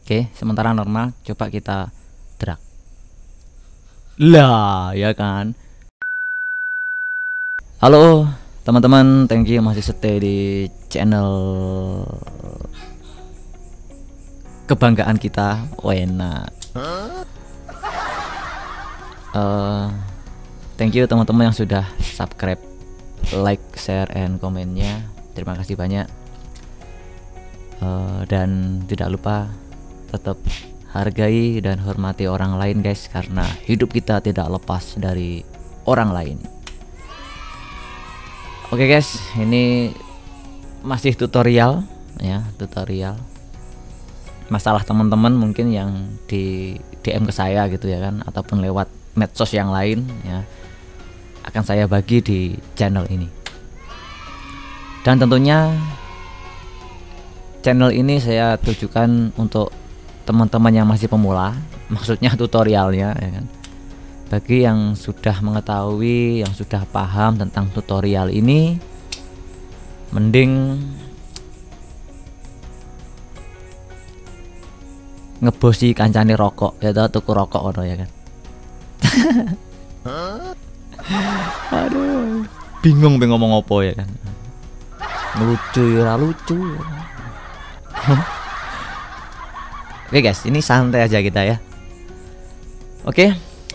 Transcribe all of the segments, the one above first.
Oke, sementara normal, coba kita drag. Lah, ya kan. Halo teman-teman, thank you masih stay di channel kebanggaan kita, Wena. Thank you teman-teman yang sudah subscribe, like, share, and komennya. Terima kasih banyak. Dan tidak lupa tetap hargai dan hormati orang lain guys, karena hidup kita tidak lepas dari orang lain. Oke guys, ini masih tutorial ya, tutorial masalah teman-teman mungkin yang di DM ke saya gitu ya kan, ataupun lewat medsos yang lain ya, akan saya bagi di channel ini. Dan tentunya channel ini saya tujukan untuk teman-teman yang masih pemula, maksudnya tutorialnya ya kan. Bagi yang sudah mengetahui, yang sudah paham tentang tutorial ini, mending ngebosi kancane rokok ya, tuku rokok ono ya kan. Aduh, bingung ngomong apa ya kan. Lucu ya, lucu. Oke guys, ini santai aja kita ya. Oke,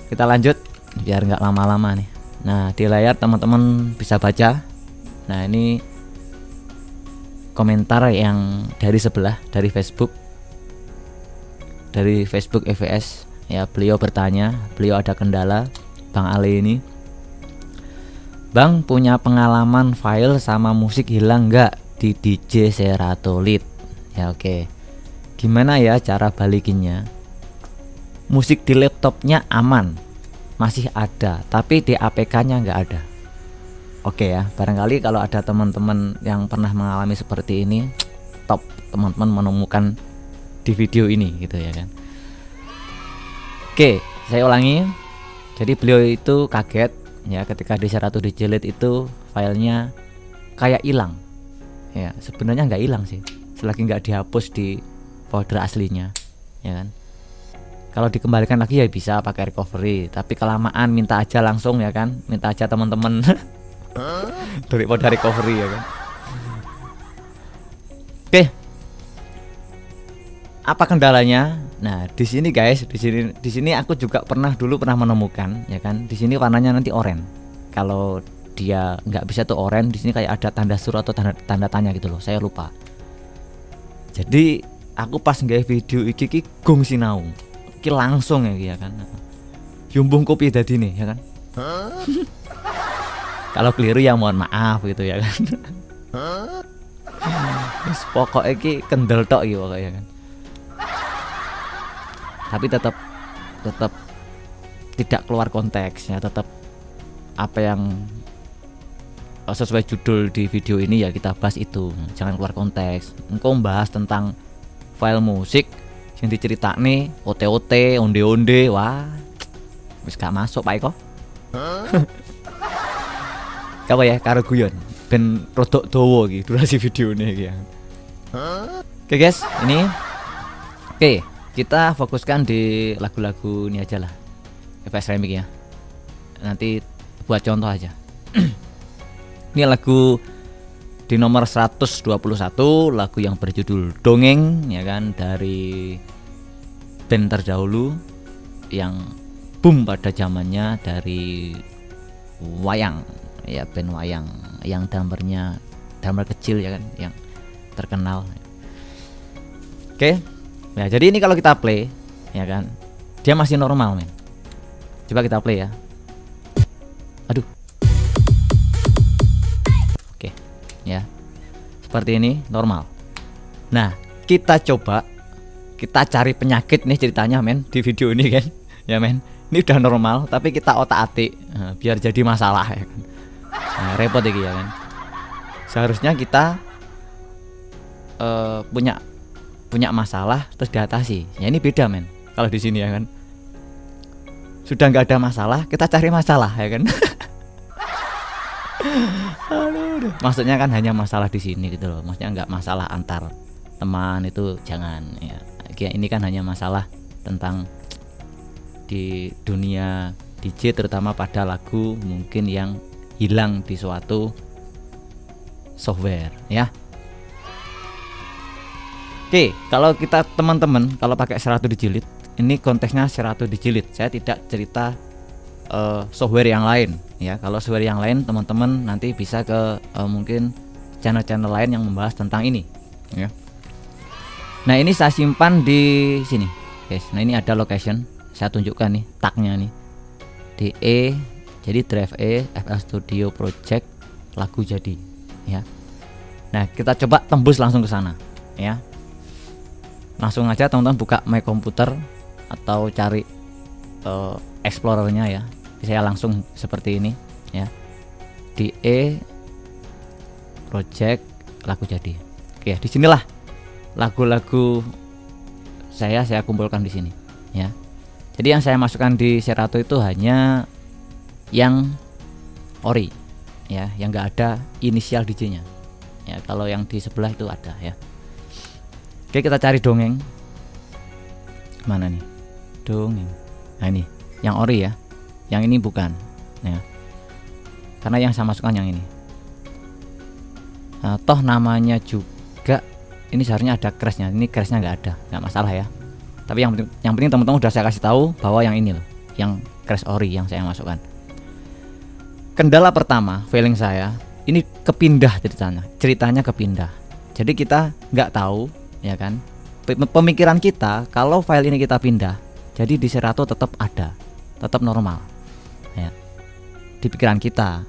kita lanjut biar nggak lama-lama nih. Nah, di layar teman-teman bisa baca. Nah, ini komentar yang dari sebelah, dari Facebook EVS ya. Beliau bertanya, beliau ada kendala, Bang Ale ini. Bang, punya pengalaman file sama musik hilang nggak di DJ Seratolit? Ya oke. Gimana ya cara balikinnya? Musik di laptopnya aman, masih ada, tapi di APK-nya nggak ada. Oke ya, barangkali kalau ada teman-teman yang pernah mengalami seperti ini, top teman-teman menemukan di video ini gitu ya kan. Oke, saya ulangi. Jadi beliau itu kaget ya ketika di Serato dijelit itu filenya kayak hilang. Ya, sebenarnya nggak hilang sih, selagi nggak dihapus di folder aslinya, ya kan. Kalau dikembalikan lagi ya bisa pakai recovery, tapi kelamaan minta aja langsung ya kan, minta aja teman-teman daripada recovery ya kan. Oke, apa kendalanya? Nah di sini guys, di sini aku juga pernah menemukan ya kan. Di sini warnanya nanti oranye. Kalau dia nggak bisa tuh oranye, di sini kayak ada tanda suruh atau tanda tanya gitu loh. Saya lupa. Jadi aku pas nge video iki gong sinau. Ki langsung ya kan. Yumbung kopi tadi nih ya kan. Kalau keliru ya mohon maaf gitu ya kan. Terus pokoknya ki kendel tok gitu pokoknya kan. Tapi tetap tidak keluar konteks ya, tetap apa yang sesuai judul di video ini ya kita bahas itu, jangan keluar konteks. Engkau membahas tentang file musik yang diceritane OT-OT, onde-onde, wah wis gak masuk Pak Eko. Kapan ya karo guyon ben rodok dawa iki durasi video ini iki ya. Oke guys, ini oke, kita fokuskan di lagu-lagu ini aja lah, FS Remix ya. Nanti buat contoh aja. Ini lagu di nomor 121, lagu yang berjudul Dongeng ya kan, dari band terdahulu yang boom pada zamannya, dari Wayang ya, band Wayang yang drummer kecil ya kan, yang terkenal. Oke. Nah, jadi ini kalau kita play ya kan, dia masih normal men. Coba kita play ya. Aduh. Oke. Ya. Seperti ini normal. Nah, kita coba kita cari penyakit nih ceritanya men di video ini kan. Ya men. Ini udah normal tapi kita otak-atik biar jadi masalah ya kan. Nah, repot iki ya kan. Seharusnya kita punya masalah terus diatasi. Ya ini beda men. Kalau di sini ya kan. Sudah nggak ada masalah, kita cari masalah ya kan. Aduh. Maksudnya kan hanya masalah di sini gitu loh. Maksudnya nggak masalah antar teman, itu jangan ya. Ini kan hanya masalah tentang di dunia DJ, terutama pada lagu mungkin yang hilang di suatu software ya. Oke, kalau kita teman-teman kalau pakai Serato dijilid, ini konteksnya Serato dijilid. Saya tidak cerita software yang lain ya. Kalau software yang lain teman-teman nanti bisa ke mungkin channel-channel lain yang membahas tentang ini ya. Nah, ini saya simpan di sini guys. Nah, ini ada location, saya tunjukkan nih tagnya nih, DE, jadi drive E, FL Studio Project, lagu jadi ya. Nah, kita coba tembus langsung ke sana ya. Langsung aja teman-teman buka My Computer atau cari Explorernya ya. Saya langsung seperti ini ya, DE Project, lagu jadi. Oke, disinilah lagu-lagu saya kumpulkan di sini ya. Jadi yang saya masukkan di Serato itu hanya yang ori ya, yang enggak ada inisial DJ-nya ya. Kalau yang di sebelah itu ada ya. Oke, kita cari dongeng. Mana nih dongeng? Nah, ini yang ori ya, yang ini bukan ya, karena yang saya masukkan yang ini. Nah, toh namanya juga ini seharusnya ada crashnya, ini crashnya nggak ada, nggak masalah ya. Tapi yang penting teman-teman udah saya kasih tahu bahwa yang ini loh, yang crash ori yang saya masukkan. Kendala pertama failing saya ini kepindah ceritanya kepindah. Jadi kita nggak tahu ya kan, pemikiran kita kalau file ini kita pindah, jadi di Serato tetap ada, tetap normal ya di pikiran kita.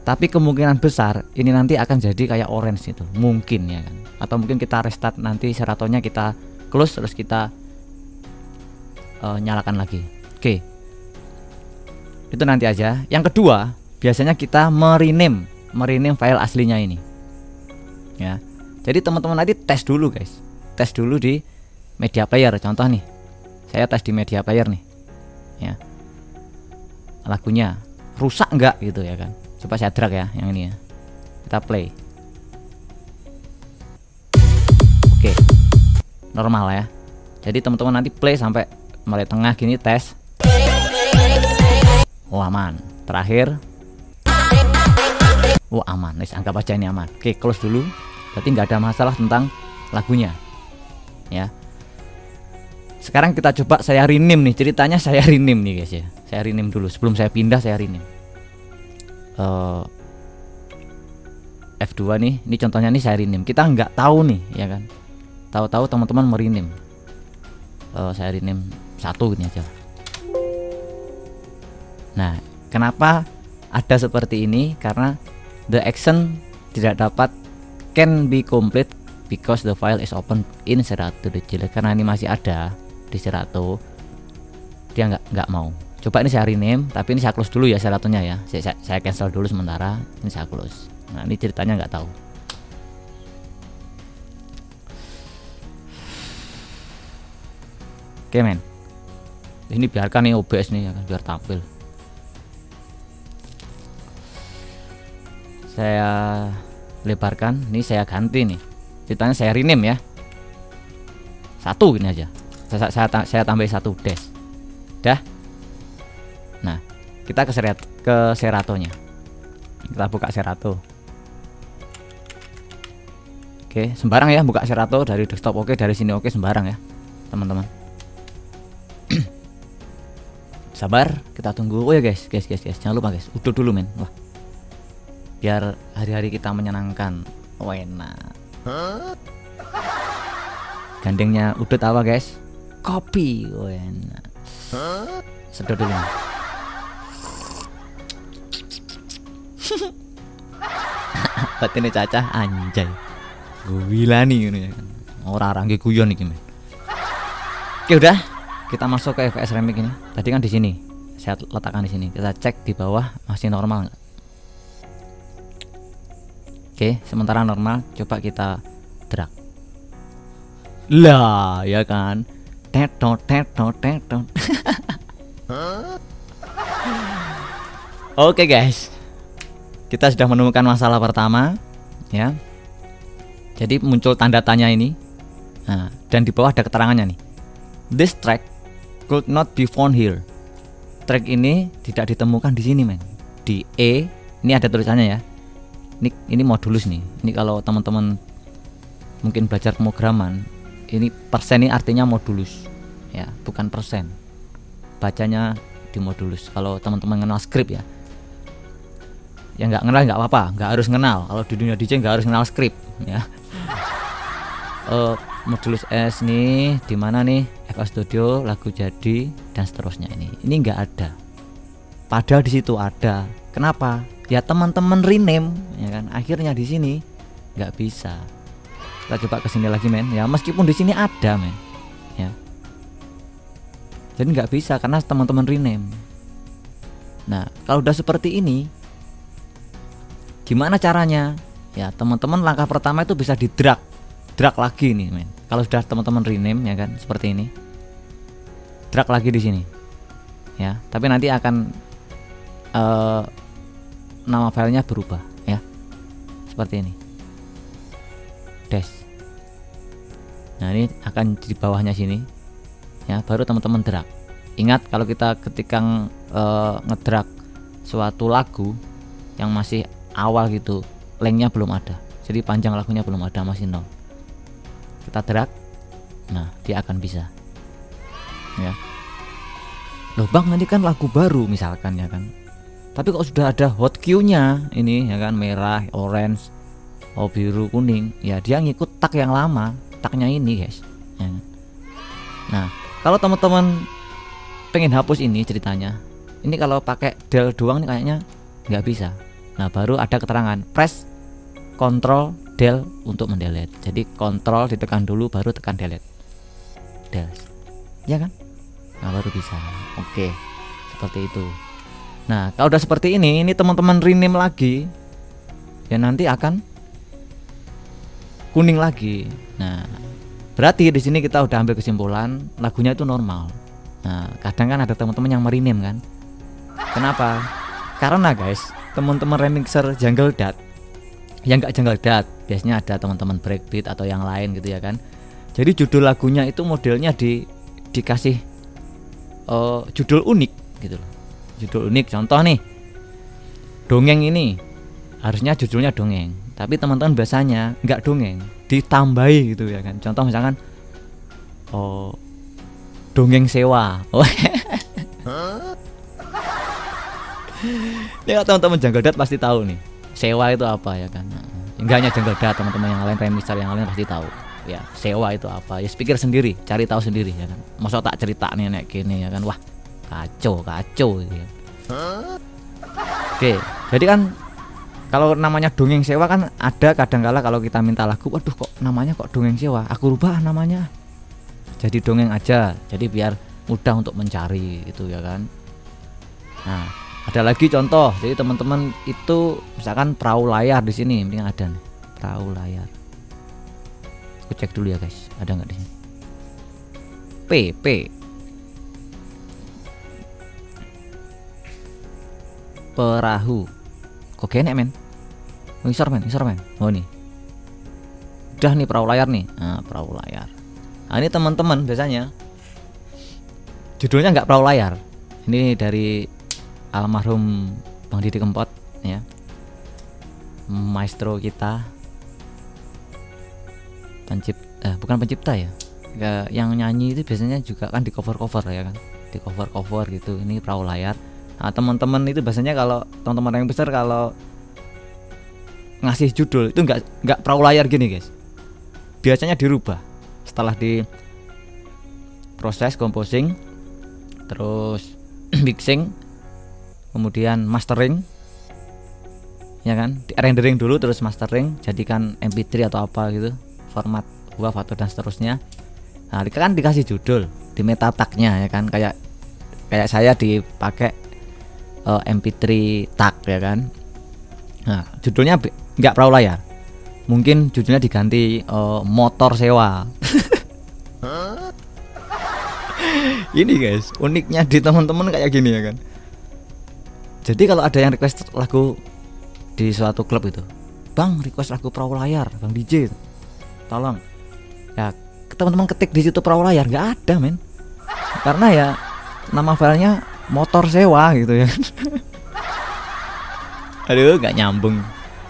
Tapi kemungkinan besar ini nanti akan jadi kayak orange itu, mungkin ya kan. Atau mungkin kita restart nanti Seratonya kita close terus kita nyalakan lagi. Oke, itu nanti aja. Yang kedua, biasanya kita merename file aslinya ini ya. Jadi teman-teman nanti tes dulu guys, tes dulu di media player. Contoh nih, saya tes di media player nih ya, lagunya rusak enggak gitu ya kan. Coba saya drag ya yang ini ya, kita play. Oke, normal ya. Jadi teman-teman nanti play sampai mulai tengah gini tes. Oh, aman. Terakhir, oh aman. Nih anggap aja ini aman. Oke, close dulu. Berarti nggak ada masalah tentang lagunya ya. Sekarang kita coba saya rename nih, ceritanya saya rename nih guys ya. Saya rename dulu sebelum saya pindah, saya rename. F2 nih, ini contohnya nih saya rename. Kita nggak tahu nih ya kan. Tahu-tahu teman-teman merename. Saya rename 1 ini aja. Nah, kenapa ada seperti ini? Karena the action tidak dapat can be complete because the file is open in Serato dijilid. Karena ini masih ada di Serato, dia nggak mau. Coba ini saya rename, tapi ini saya close dulu ya Seratonya ya. Saya cancel dulu sementara. Ini saya close. Nah, ini ceritanya nggak tahu. Oke men, ini biarkan nih OBS nih ya kan, biar tampil. Saya lebarkan, ini saya ganti nih. Ceritanya saya rename ya. 1 ini aja. Saya tambahin 1 dash. Dah. Nah, kita ke Seratonya. Kita buka Serato. Oke, sembarang ya buka Serato dari desktop. Oke, dari sini oke, sembarang ya, teman-teman. Sabar, kita tunggu. Oh ya guys, jangan lupa guys, udut dulu men. Wah, biar hari-hari kita menyenangkan. Oh, enak. Gandengnya udut apa guys? Kopi. Oh, enak. Sedot dulu. Batine cacah anjay. Gulani ini ya kan. Ora nggih guyon iki men. Oke, udah. Kita masuk ke FS Remix ini. Tadi kan di sini. Saya letakkan di sini. Kita cek di bawah masih normal enggak? Oke, sementara normal. Coba kita drag. Lah, ya kan. Tetot. Oke guys, kita sudah menemukan masalah pertama ya. Jadi muncul tanda tanya ini. Nah, dan di bawah ada keterangannya nih. This track could not be found here. Track ini tidak ditemukan di sini, men. Di E, ini ada tulisannya ya. Ini modulus nih. Ini kalau teman-teman mungkin belajar pemrograman, ini persen ini artinya modulus. Ya, bukan persen. Bacanya di modulus. Kalau teman-teman kenal script ya. Ya nggak kenal nggak apa-apa, nggak harus kenal. Kalau di dunia DJ nggak harus kenal script ya. Modulus S nih di mana nih? FL Studio, lagu jadi dan seterusnya ini nggak ada. Padahal di situ ada. Kenapa? Ya teman-teman rename ya kan. Akhirnya di sini nggak bisa. Kita coba kesini lagi men. Ya meskipun di sini ada men. Ya. Jadi nggak bisa karena teman-teman rename. Nah kalau udah seperti ini, gimana caranya? Ya teman-teman langkah pertama itu bisa di drag lagi nih men. Kalau sudah teman-teman rename ya kan seperti ini, drag lagi di sini. Ya, tapi nanti akan nama filenya berubah ya, seperti ini. Dash. Nah ini akan di bawahnya sini. Ya, baru teman-teman drag. Ingat kalau kita ketika ngedrag suatu lagu yang masih awal gitu, lengthnya belum ada, jadi panjang lagunya belum ada, masih nol. Kita drag, nah dia akan bisa. Ya. Loh bang, nanti kan lagu baru misalkan ya kan. Tapi kok sudah ada hot cue-nya ini ya kan, merah, orange, biru, kuning, ya dia ngikut tag yang lama, tagnya ini guys. Ya. Nah kalau teman-teman pengen hapus ini ceritanya, ini kalau pakai del doang nih kayaknya nggak bisa. Nah baru ada keterangan press Ctrl del untuk mendelete. Jadi Ctrl ditekan dulu baru tekan delete. Del, ya kan? Nah baru bisa. Oke, seperti itu. Nah kalau udah seperti ini teman-teman rename lagi, ya nanti akan kuning lagi. Nah berarti di sini kita udah ambil kesimpulan lagunya itu normal. Nah kadang kan ada teman-teman yang merename kan. Kenapa? Karena guys, teman-teman remixer jungle dat, yang nggak jungle dat, biasanya ada teman-teman breakbeat atau yang lain gitu ya kan. Jadi judul lagunya itu modelnya dikasih judul unik gitu loh. Judul unik, contoh nih dongeng ini harusnya judulnya dongeng, tapi teman-teman biasanya nggak dongeng, ditambahi gitu ya kan. Contoh misalkan dongeng sewa. Ya teman-teman jungle dat pasti tahu nih sewa itu apa ya kan. Enggak hanya jungle dat, teman-teman yang lain, remixer yang lain pasti tahu ya sewa itu apa. Ya pikir sendiri, cari tahu sendiri ya kan. Masa tak cerita nih nek gini ya kan. Wah kacau gitu ya. Oke, jadi kan kalau namanya dongeng sewa kan ada kadangkala kalau kita minta lagu, waduh kok namanya kok dongeng sewa, aku rubah namanya jadi dongeng aja, jadi biar mudah untuk mencari gitu ya kan. Nah ada lagi contoh, jadi teman-teman itu misalkan perahu layar di sini, mending ada nih perahu layar. Aku cek dulu ya guys, ada nggak di sini? P perahu. Kok enak men? Ngisor men. Oh nih. Udah nih perahu layar nih. Nah, perahu layar. Nah, ini teman-teman biasanya judulnya nggak perahu layar. Ini dari almarhum Bang Didi Kempot ya. Maestro kita. Bukan pencipta ya. Yang nyanyi itu biasanya juga kan di cover-cover ya kan. Di cover-cover gitu. Ini perahu layar. Nah, teman-teman itu biasanya kalau teman-teman yang besar kalau ngasih judul itu nggak perahu layar gini guys, biasanya dirubah setelah di proses composing, terus mixing, kemudian mastering ya kan, di rendering dulu terus mastering, jadikan MP3 atau apa gitu, format WAV atau dan seterusnya. Nah kan dikasih judul di meta tag-nya ya kan, kayak saya dipakai MP3 tag ya kan. Nah judulnya nggak perahu layar, mungkin judulnya diganti motor sewa. Ini guys uniknya di teman-teman kayak gini ya kan. Jadi kalau ada yang request lagu di suatu klub itu, bang request lagu perahu layar, bang DJ tolong ya, teman-teman ketik di situ perahu layar, nggak ada men, karena ya nama filenya motor sewa gitu ya. Aduh, nggak nyambung.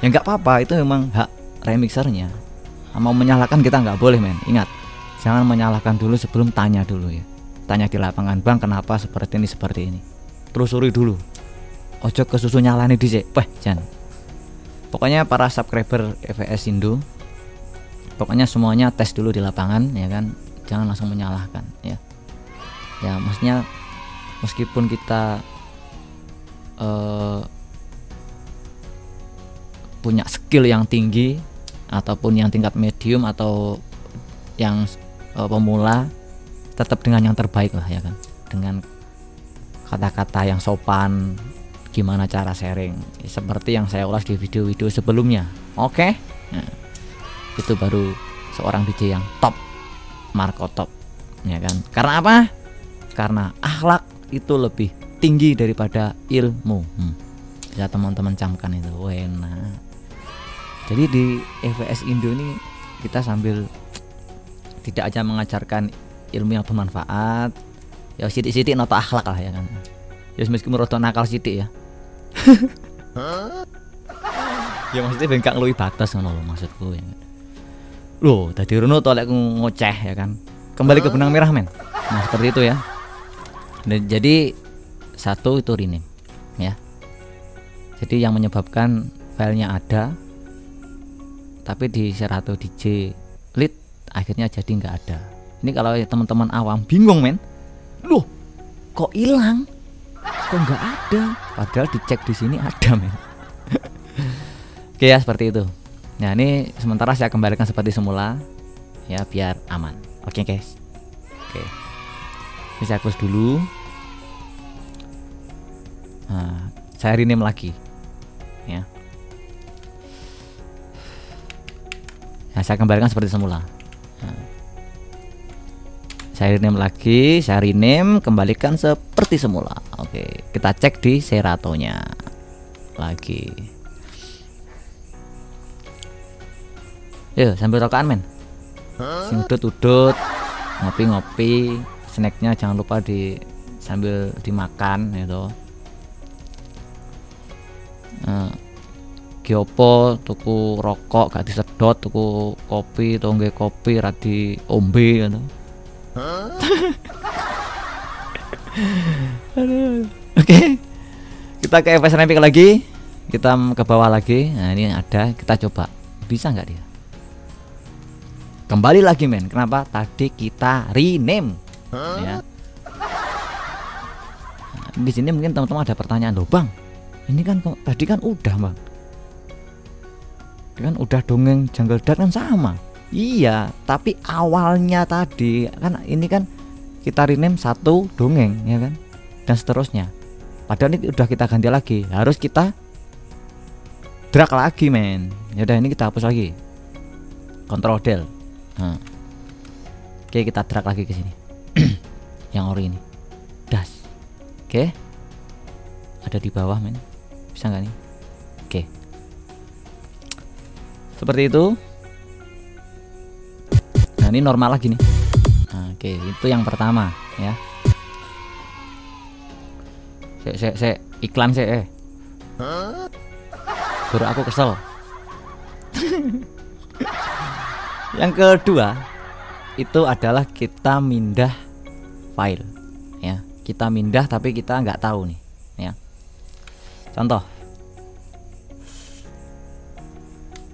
Ya nggak apa-apa, itu memang hak remixernya. Mau menyalahkan kita nggak boleh men. Ingat, jangan menyalahkan dulu sebelum tanya dulu ya. Tanya di lapangan, bang kenapa seperti ini. Telusuri dulu. Ojo kesusu nyalani dhisik. Wah, jangan. Pokoknya para subscriber EVS Indo, pokoknya semuanya tes dulu di lapangan ya kan. Jangan langsung menyalahkan ya. Ya maksudnya meskipun kita punya skill yang tinggi ataupun yang tingkat medium atau yang pemula, tetap dengan yang terbaik lah ya kan, dengan kata-kata yang sopan, gimana cara sharing seperti yang saya ulas di video-video sebelumnya. Oke, nah, itu baru seorang DJ yang top, Marco top ya kan. Karena apa? Karena akhlak itu lebih tinggi daripada ilmu. Bisa teman-teman camkan itu. Wena. Jadi di EVS Indo ini kita sambil tidak aja mengajarkan ilmu yang bermanfaat, ya sidik-sidik noto akhlak lah ya kan. Ya meskipun roto nakal sidik ya. Ya maksudnya bengkak luwi batas ngono lho maksudku ya. Loh, tadi Runo tolek ngoceh ya kan. Kembali ke benang merah men. Nah, seperti itu ya. Dan jadi satu itu rename ya. Jadi yang menyebabkan filenya ada tapi di Serato DJ Lead akhirnya jadi nggak ada. Ini kalau teman-teman awam bingung men, loh kok hilang, kok nggak ada, padahal dicek di sini ada men. Oke ya seperti itu. Nah ini sementara saya kembalikan seperti semula ya biar aman. Oke guys. Oke, ini saya close dulu. Nah, saya rename lagi ya. Nah, saya kembalikan seperti semula. Nah, saya rename lagi, saya rename, kembalikan seperti semula. Oke, kita cek di Seratonya lagi. Yuk sambil rokokan men, sing udut-udut, ngopi-ngopi, snacknya jangan lupa sambil dimakan gitu. Giopo tuku rokok gak disedot, tuku kopi tongge kopi radi ombe gitu. Oke, kita ke EVS Remix lagi, kita ke bawah lagi. Nah ini ada, kita coba bisa nggak dia kembali lagi men. Kenapa tadi kita rename ya. Nah, di sini mungkin teman-teman ada pertanyaan, loh bang ini kan tadi kan udah bang, kan udah dongeng Jungle Dart kan sama. Iya, tapi awalnya tadi kan ini kan kita rename satu dongeng ya kan, dan seterusnya. Padahal ini udah kita ganti lagi, harus kita drag lagi men. Ya udah ini kita hapus lagi, Ctrl Del. Nah. Oke kita drag lagi ke sini. Yang ori ini, das. Oke, ada di bawah men, bisa nggak nih? Oke. Seperti itu. Nah ini normal lagi nih. Nah, oke itu yang pertama ya. Saya iklan saya. Baru aku kesel. Yang kedua itu adalah kita mindah file ya. Kita mindah tapi kita nggak tahu nih ya. Contoh.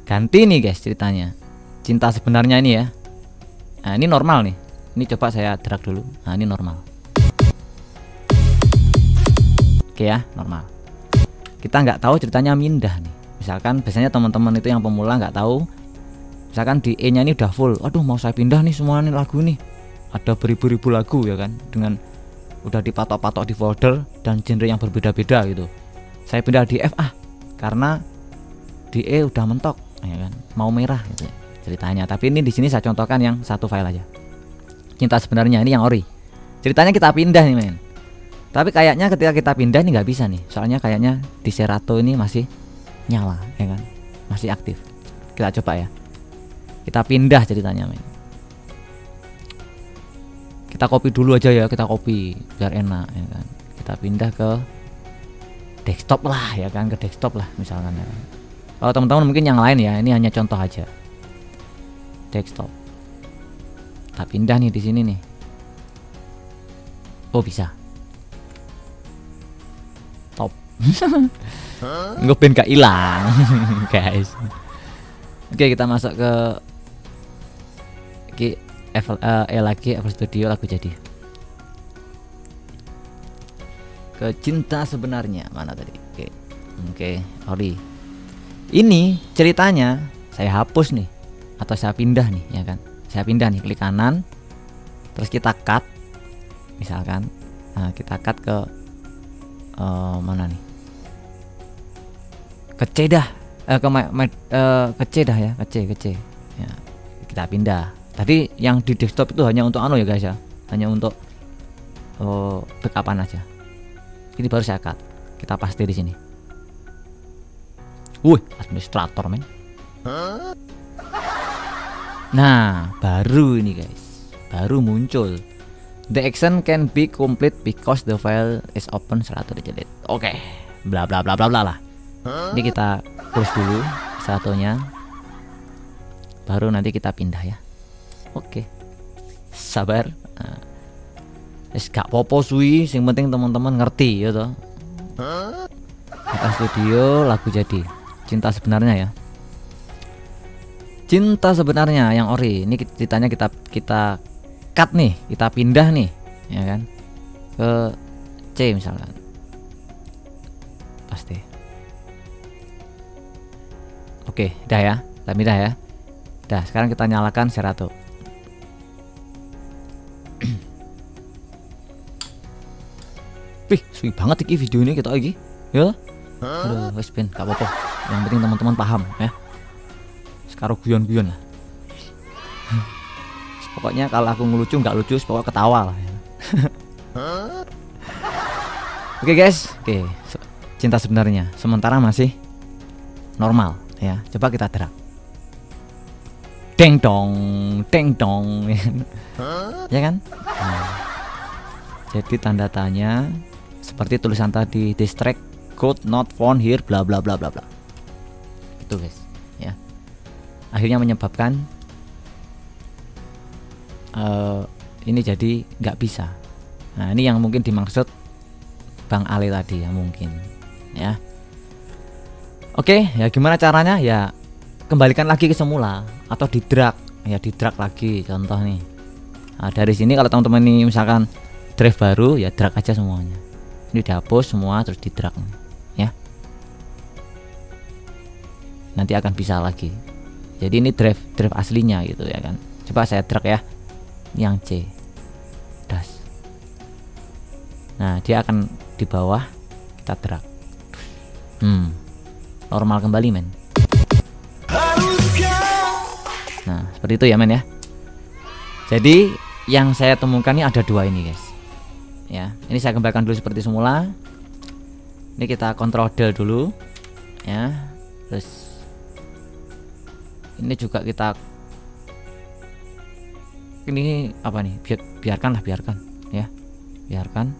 Ganti nih guys ceritanya, cinta sebenarnya ini ya. Nah ini normal nih, ini coba saya drag dulu. Nah ini normal. Oke ya normal. Kita nggak tahu ceritanya mindah nih. Misalkan biasanya teman-teman itu yang pemula nggak tahu, misalkan di E nya ini udah full, aduh mau saya pindah nih semua nih lagu nih, ada beribu-ribu lagu ya kan, dengan udah dipatok-patok di folder dan genre yang berbeda-beda gitu. Saya pindah di F karena di E udah mentok ya kan, mau merah gitu ceritanya. Tapi ini di sini saya contohkan yang satu file aja, cinta sebenarnya ini yang ori. Ceritanya kita pindah nih men, tapi kayaknya ketika kita pindah ini nggak bisa nih, soalnya kayaknya di Serato ini masih nyala ya kan, masih aktif. Kita coba ya, kita pindah ceritanya men. kita copy dulu aja ya, kita copy biar enak ya kan. Kita pindah ke desktop lah ya kan, ke desktop lah misalkan ya. Kalau teman-teman mungkin yang lain ya, ini hanya contoh aja. Desktop. Kita pindah nih di sini nih. Oh bisa. Top. Ngeband gak hilang, guys. Oke, kita masuk ke lagi FL Studio lagu jadi. Ke cinta sebenarnya mana tadi? Oke, Ori. Ini ceritanya saya hapus nih atau saya pindah nih ya kan. Saya pindah nih, klik kanan. Terus kita cut. Misalkan kita cut ke mana nih? Ke C dah. Ke C dah ya, ke C. Ya, kita pindah. Tadi yang di desktop itu hanya untuk ya guys ya, hanya untuk backupan aja. Ini baru saya cut, kita paste di sini. Administrator men. Nah baru ini guys, baru muncul. The action can be complete because the file is open setelah delete. Oke, bla bla bla bla bla lah. Ini kita close dulu satunya, baru nanti kita pindah ya. Oke, sabar. Gak popo suwi, sing penting teman-teman ngerti ya toh. FL Studio lagu jadi cinta sebenarnya ya. Cinta sebenarnya yang ori. Ini ceritanya kita cut nih, kita pindah nih, ya kan, ke C misalkan. Pasti. Oke, dah ya, kita pindah ya. Dah, sekarang kita nyalakan Serato. Wih, suwi banget iki video ini kita lagi. Ya. Aduh, wes ben, gak apa-apa. Yang penting teman-teman paham ya. Sekarang guyon-guyon lah. Pokoknya kalau aku ngelucu nggak lucu, pokoknya ketawa lah ya. Oke guys, oke. Cinta sebenarnya sementara masih normal ya. Coba kita drag. Deng dong, ya kan? Nah, jadi tanda tanya seperti tulisan tadi, distract code not found here, bla bla bla bla bla. Itu guys, ya. Akhirnya menyebabkan ini jadi nggak bisa. Nah ini yang mungkin dimaksud Bang Ale tadi ya mungkin, ya. Oke, ya gimana caranya? Ya kembalikan lagi ke semula atau di drag, ya di drag lagi. Contoh nih, nah, dari sini kalau teman-teman ini misalkan drive baru, ya drag aja semuanya. Ini dihapus semua terus di drag, ya. Nanti akan bisa lagi. Jadi ini drive aslinya gitu ya kan. Coba saya drag ya, yang C, das. Nah dia akan di bawah, kita drag. Normal kembali men. Nah seperti itu ya men ya. Jadi yang saya temukan ini ada dua ini guys. Ya, ini saya kembalikan dulu seperti semula. Ini kita kontrol del dulu, ya. Terus ini juga kita, ini apa nih? Biarkan ya, biarkan.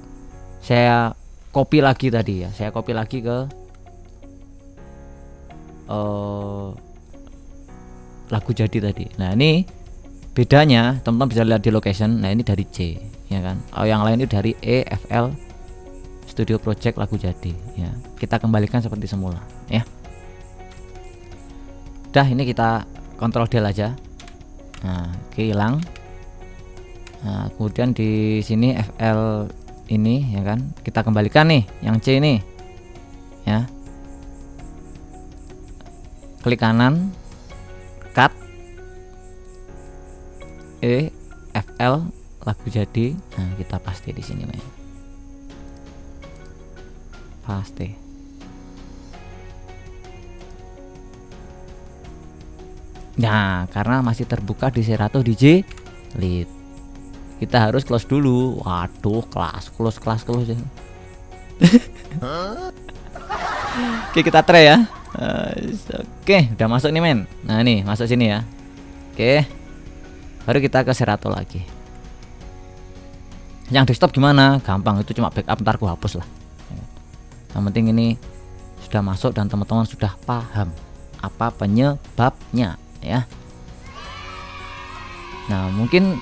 Saya copy lagi tadi ya. Saya copy lagi ke lagu jadi tadi. Nah ini bedanya teman-teman bisa lihat di location. Nah ini dari C ya kan. Yang lain itu dari FL Studio Project lagu jadi ya. Kita kembalikan seperti semula ya. Udah, ini kita kontrol del aja. Nah oke, hilang. Nah kemudian di sini FL ini ya kan, kita kembalikan nih yang C ini ya. Klik kanan, cut FL lagu jadi. Nah kita paste di sini nih, paste. Nah karena masih terbuka di Serato DJ Lead, kita harus close dulu. Waduh, close ya. Oke, kita try ya. Oke, udah masuk nih men. Nah nih masuk sini ya. Oke, baru kita ke Serato lagi. Yang desktop gimana? Gampang, itu cuma backup, ntar aku hapus lah. Yang penting ini sudah masuk dan teman-teman sudah paham apa penyebabnya ya. Nah, mungkin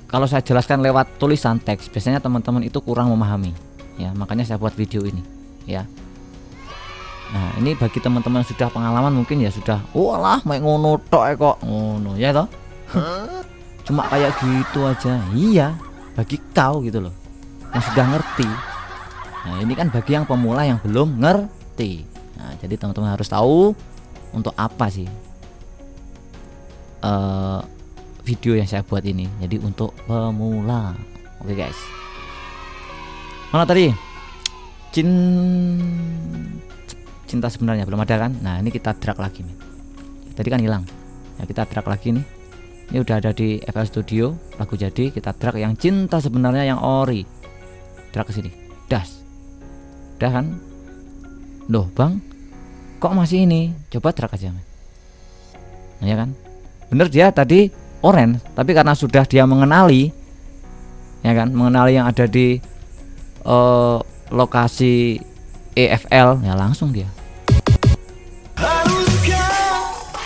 kalau saya jelaskan lewat tulisan teks, biasanya teman-teman itu kurang memahami ya, makanya saya buat video ini ya. Nah, ini bagi teman-teman yang sudah pengalaman mungkin ya sudah, walah main ngono tok kok ngono ya toh. Cuma kayak gitu aja. Iya, bagi kau gitu loh yang sudah ngerti. Nah, ini kan bagi yang pemula yang belum ngerti. Nah, jadi teman-teman harus tahu untuk apa sih video yang saya buat ini. Jadi untuk pemula. Oke guys. Mana tadi? Cinta sebenarnya belum ada kan? Nah, ini kita drag lagi nih. Tadi kan hilang. Ya, kita drag lagi nih. Ini udah ada di FL Studio, lagu jadi. Kita drag yang cinta sebenarnya yang ori. Drag ke sini. Das. Udah kan? Loh, Bang. Kok masih ini? Coba drag aja. Nah, ya kan? Bener dia tadi orange, tapi karena sudah dia mengenali ya kan, mengenali yang ada di lokasi EFL, ya langsung dia.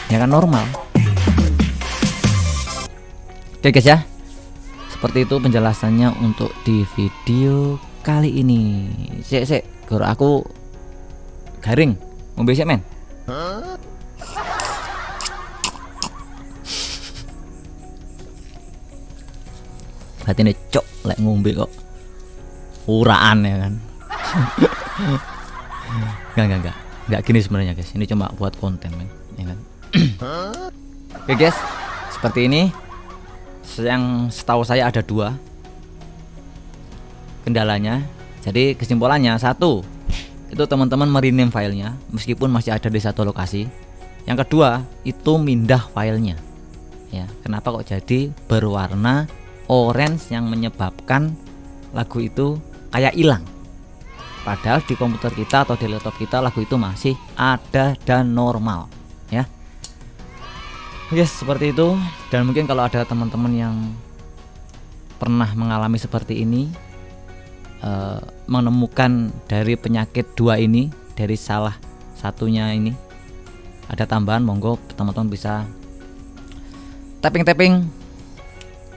Ya kan normal. Oke guys ya, seperti itu penjelasannya untuk di video kali ini. Sik, guru aku garing, mau besok men. Berarti ini cok lek ngombe kok uraan ya kan. Enggak gini sebenarnya guys, ini cuma buat konten ya kan. Oke guys, seperti ini. Yang setahu saya ada 2 kendalanya. Jadi kesimpulannya, 1 itu teman-teman merename filenya meskipun masih ada di satu lokasi. Yang kedua itu mindah filenya ya. Kenapa kok jadi berwarna orange yang menyebabkan lagu itu kayak hilang, padahal di komputer kita atau di laptop kita lagu itu masih ada dan normal ya. Yes, seperti itu. Dan mungkin kalau ada teman-teman yang pernah mengalami seperti ini, menemukan dari penyakit 2 ini, dari salah satunya ini ada tambahan, monggo teman-teman bisa tapping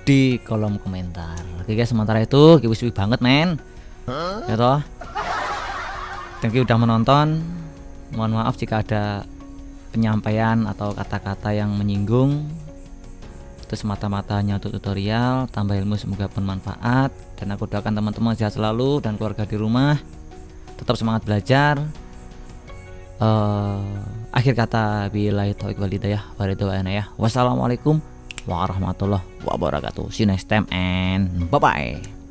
di kolom komentar. Oke guys, sementara itu kiwi banget men ya toh. Thank you udah menonton. Mohon maaf jika ada penyampaian atau kata-kata yang menyinggung. Itu semata-mata hanya untuk tutorial, tambah ilmu, semoga bermanfaat. Dan aku doakan teman-teman sehat selalu dan keluarga di rumah tetap semangat belajar. Akhir kata, billahi taufiq wal hidayah. Wassalamualaikum warahmatullahi wabarakatuh. See you next time and bye bye.